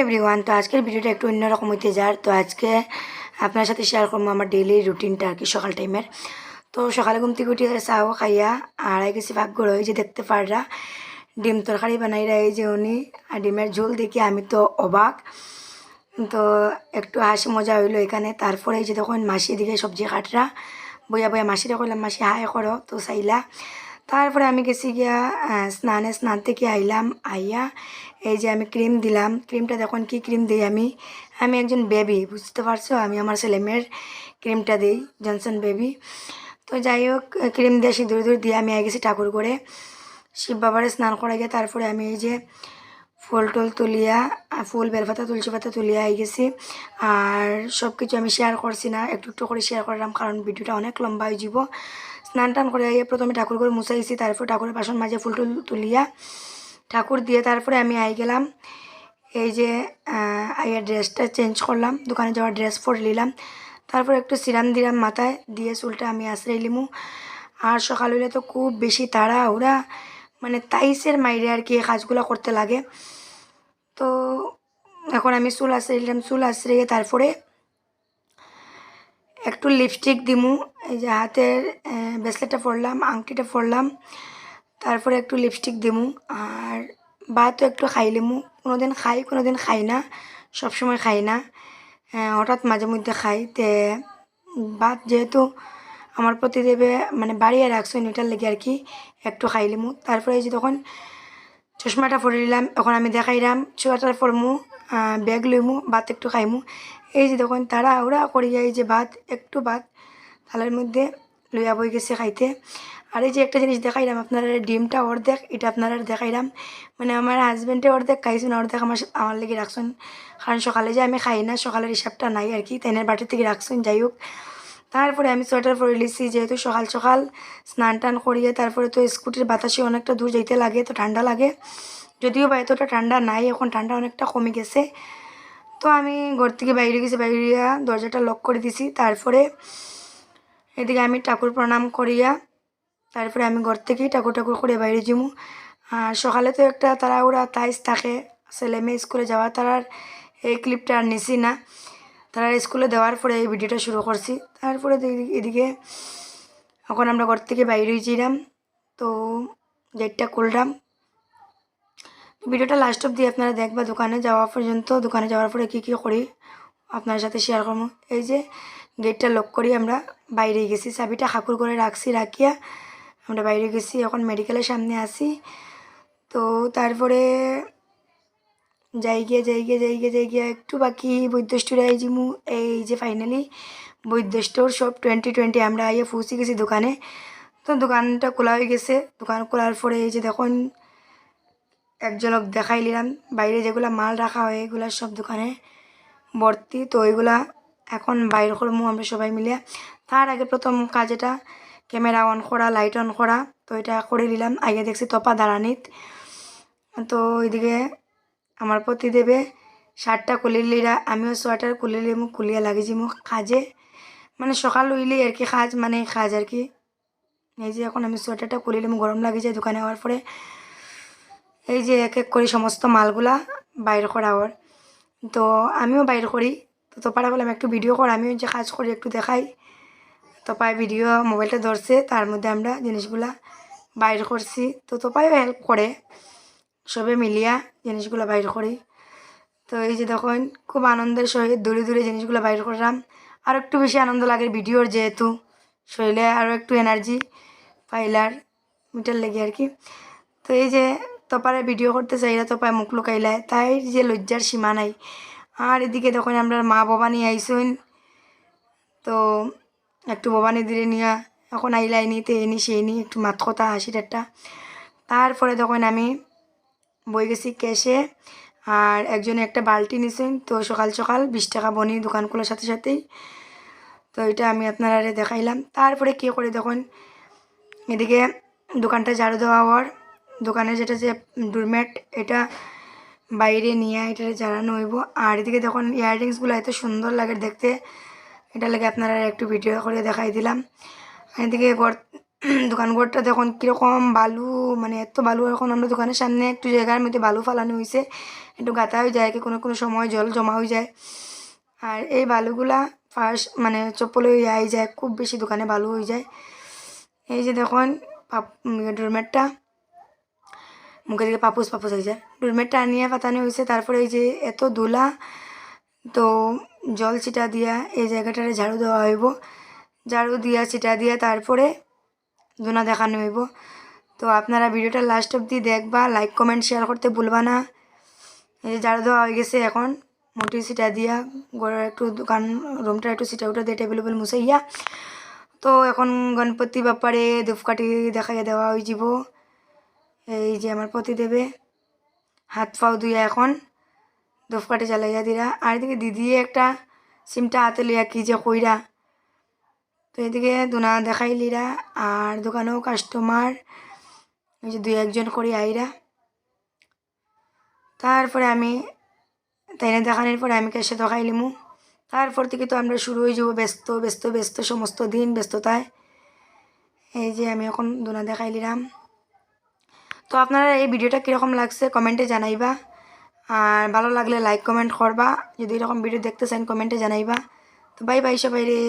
Everyone, তো আজকের ভিডিওটা একটু অন্যরকম হইতে যার। তো আজকে আপনার সাথে শেয়ার করবো আমার ডেইলি রুটিনটা আর কি, সকাল টাইমের। তো সকালে ঘুম থেকে উঠে চাও খাইয়া আড়াই গেছি ভাগ্যর ওই যে দেখতে পাররা ডিম তরকারি বানাইরা, এই যে উনি আর ডিমের ঝোল দেখি আমি তো অবাক। তো একটু হাসি মজা হইলো এখানে। তারপরে এই যে তখন মাসি দিকে সবজি কাটরা বইয়া বইয়া মাসিরা করলাম, মাসি হাই করো তো চাইলা। তারপরে আমি গেছি গিয়া স্নান থেকে আইলাম। আইয়া এই যে আমি ক্রিম দিলাম। ক্রিমটা দেখুন কি ক্রিম দিই আমি। আমি একজন বেবি, বুঝতে পারছো, আমি আমার ছেলেমেয়ের ক্রিমটা দিই, জনসন বেবি। তো যাই হোক, ক্রিম দিয়ে সিঁদুর দিয়ে আমি আই গেছি ঠাকুর করে শিব বাবারে স্নান করা গিয়ে। তারপরে আমি এই যে ফুল টুল তুলিয়া, ফুল বেলপাতা তুলসী পাতা তুলিয়া আই গেছি। আর সব কিছু আমি শেয়ার করছি না, একটু একটু করে শেয়ার করলাম, কারণ ভিডিওটা অনেক লম্বা হয়ে যাব। স্নান টান করে আইয়া প্রথমে ঠাকুর করে মুছাইছি, তারপর ঠাকুরের বাসন মাঝে ফুল টুল তুলিয়া ঠাকুর দিয়ে তারপরে আমি আই গেলাম। এই যে আইয়া ড্রেসটা চেঞ্জ করলাম, দোকানে যাওয়ার ড্রেস পরে নিলাম। তারপর একটু সিরাম দিলাম মাথায় দিয়ে, চুলটা আমি আশ্রয় লিমু। আর সকাল হইলে তো খুব বেশি তাড়া ওরা, মানে তাইসের মাইরে আর কি এই কাজগুলো করতে লাগে। তো এখন আমি চুল আশ্রয় দিলাম, চুল আশ্রয়ে তারপরে একটু লিপস্টিক দিমু। এই যে হাতের ব্রেসলেটটা পরলাম, আংটিটা পরলাম, তারপরে একটু লিপস্টিক দিমু। আর ভাতও একটু খাই লিমু, কোনো দিন খাই কোনো দিন খাই না, সবসময় খাই না, হঠাৎ মাঝে মধ্যে খাই। তে ভাত যেহেতু আমার প্রতিদেবে মানে বাড়িয়ে রাখছো এটার লেগে আর কি একটু খাই লিমু। তারপরে এই যে তখন চশমাটা পরে নিলাম, এখন আমি দেখাইলাম সোয়েটার পরমু, ব্যাগ লইমু, ভাত একটু খাইমু। এই যে তখন তারা ওরা করিয়া এই যে ভাত একটু ভাত থালের মধ্যে লইয়া বই গেছে খাইতে। আর এই যে একটা জিনিস দেখাইলাম আপনারা, ডিমটা অর্ধেক, এটা আপনারা দেখাইলাম, মানে আমার হাজব্যান্ডে অর্ধেক খাইছেন, অর্ধেক আমার লেগে রাখছেন, কারণ সকালে যে আমি খাই না, সকালের হিসাবটা নাই আর কি, তাইনের বাটি থেকে রাখছেন। যাই হোক, তারপরে আমি সোয়েটার পরে লিছি, যেহেতু সকাল সকাল স্নান টান করিয়ে তারপরে তো স্কুটির বাতাসে অনেকটা দূর যাইতে লাগে, তো ঠান্ডা লাগে, যদিও বা এতটা ঠান্ডা নাই, এখন ঠান্ডা অনেকটা কমে গেছে। তো আমি ঘর থেকে বাইরে গেছি, বাইরে দরজাটা লক করে দিছি। তারপরে এদিকে আমি ঠাকুর প্রণাম করিয়া তারপরে আমি ঘর থেকেই ঠাকুর করে বাইরে যাবো। আর সকালে তো একটা তাড়াহুড়া তাইস থাকে, ছেলে মেয়ে স্কুলে যাওয়া, তারার এই ক্লিপটা আর নিছি না, তারা স্কুলে দেওয়ার পরে এই ভিডিওটা শুরু করছি। তারপরে এদিকে এখন আমরা ঘর থেকে বাইরে ছিলাম, তো গেটটা খুললাম। ভিডিওটা লাস্ট অব দিয়ে আপনারা দেখবা দোকানে যাওয়া পর্যন্ত, দোকানে যাওয়ার পরে কী কী করি আপনার সাথে শেয়ার করবো। এই যে গেটটা লক করি আমরা বাইরে গেছি, চাবিটা ঠাকুর করে রাখছি, রাখিয়া আমরা বাইরে গেছি, এখন মেডিকেলের সামনে আসি। তো তারপরে যাই গিয়ে একটু বাকি বৈদ্য স্টোরে আই জিমু। এই যে ফাইনালি বৈদ্য স্টোর সব 2020 আমরা আইয়ে পৌঁছে গেছি দোকানে। তো দোকানটা খোলা হয়ে গেছে, দোকান খোলার পরে এই যে দেখুন এক ঝলক দেখাই নিলাম, বাইরে যেগুলা মাল রাখা হয় এগুলা সব দোকানে ভর্তি। তো ওইগুলা এখন বাইর করবো আমরা সবাই মিলে। তার আগে প্রথম কাজ এটা ক্যামেরা অন করা, লাইট অন করা, তো এটা করে নিলাম। আগে দেখছি তপা দাঁড়ানিত, তো ওইদিকে আমার প্রতি দেবে শার্টটা খুলিলিরা, আমিও সোয়েটার খুলিলি মুখ খুলিয়া লাগিয়েছি মুখ কাজে, মানে সকাল হইলেই আর কি কাজ, মানে কাজ আর কি। এই যে এখন আমি সোয়েটারটা খুলিলাম, গরম লাগে যায় দোকানে হওয়ার পরে। এই যে এক এক করে সমস্ত মালগুলা বাইর করা ওর, তো আমিও বাইর করি। তো তোপারা বললাম একটু ভিডিও কর, আমিও যে কাজ করি একটু দেখাই। তোপায় ভিডিও মোবাইলটা ধরছে, তার মধ্যে আমরা জিনিসগুলা বাইর করছি। তো তোপায়ও হেল্প করে, সবে মিলিয়া জিনিসগুলো বাইর করি। তো এই যে তখন খুব আনন্দের সহিত দূরে জিনিসগুলো বাইর করলাম। আর একটু বেশি আনন্দ লাগে ভিডিওর, যেহেতু শরীরে আরও একটু এনার্জি পাইলার মিটার লেগে আর কি। তো এই যে তোপারে ভিডিও করতে চাইলা, তোপায় মুখ লুকাইলায়, তাই যে লজ্জার সীমা নাই। আর এদিকে তখন আমরা মা ভবানী আইসুন, তো একটু ভবানী দিলে নিয়া এখন আইলাই নিতে এনি সেই নি একটু মাত কথা হাসি ঠাট্টা। তারপরে তখন আমি বই গেছি ক্যাশে, আর একজনে একটা বালতি নিছেন। তো সকাল সকাল 20 টাকা বনি দোকান খোলার সাথে সাথেই, তো এটা আমি আপনারা দেখাইলাম। তারপরে কী করে তখন এদিকে দোকানটা ঝাড়ু দেওয়া হওয়ার, দোকানে যেটা যে ডোরম্যাট এটা বাইরে নিয়ে এটা জ্বালানো হইব। আর এদিকে দেখুন ইয়াররিংসগুলো এত সুন্দর লাগে দেখতে, এটা লাগে আপনারা একটু ভিডিও করে দেখাই দিলাম। এদিকে দোকানঘরটা দেখুন কীরকম বালু, মানে এত বালু। এখন আমরা দোকানের সামনে একটু জায়গার মধ্যে বালু ফালানো হয়েছে, একটু গাঁথা হয়ে যায়, কি কোনো কোনো সময় জল জমা হয়ে যায়। আর এই বালুগুলা ফার্স্ট মানে চপ্পলে আই যায়, খুব বেশি দোকানে বালু হয়ে যায়। এই যে দেখুন ডোরমেটটা মুখে দিকে পাপুস পাপুস হয়ে যায়, ডোরমেটটা আনিয়ে পাতানো হয়েছে। তারপরে এই যে এত ধুলা, তো জল ছিটা দিয়া এই জায়গাটারে ঝাড়ু দেওয়া হইব, ঝাড়ু দিয়া ছিটা দিয়া তারপরে ধুনা দেখানো হইব। তো আপনারা ভিডিওটা লাস্ট অবধি দেখবা, লাইক কমেন্ট শেয়ার করতে ভুলবা না। এই যে ঝাড়ু দেওয়া হয়ে গেছে, এখন মোটি ছিটা দিয়া ঘরের একটু দোকান রুমটা একটু ছিটা উঠা দিয়ে টেবিল উবিল মুছাইয়া, তো এখন গণপতি বাপ্পারে ধূপকাঠি দেখাইয়া দেওয়া হয়ে যাব। এই যে আমার পতি দেবে হাত পাও ধুইয়া এখন ধূপকাঠি জ্বালাইয়া দিরা। আর এদিকে দিদি একটা সিমটা হাতে লইয়া কি যে কইরা, তো এদিকে দুনা দেখাইলিরা। আর দোকানেও কাস্টমার এই যে দুই একজন করে আইরা। তারপরে আমি তাইনে দেখানোর পরে আমি কেসে দেখাইলিমু। তারপর থেকে তো আমরা শুরু হয়ে যাবো ব্যস্ত ব্যস্ত ব্যস্ত, সমস্ত দিন ব্যস্ততায়। এই যে আমি এখন দুনা দেখাইলিরাম। তো আপনারা এই ভিডিওটা কীরকম লাগছে কমেন্টে জানাইবা, আর ভালো লাগলে লাইক কমেন্ট করবা। যদি এরকম ভিডিও দেখতে চান কমেন্টে জানাইবা। তো বাই বাই সবাই রে।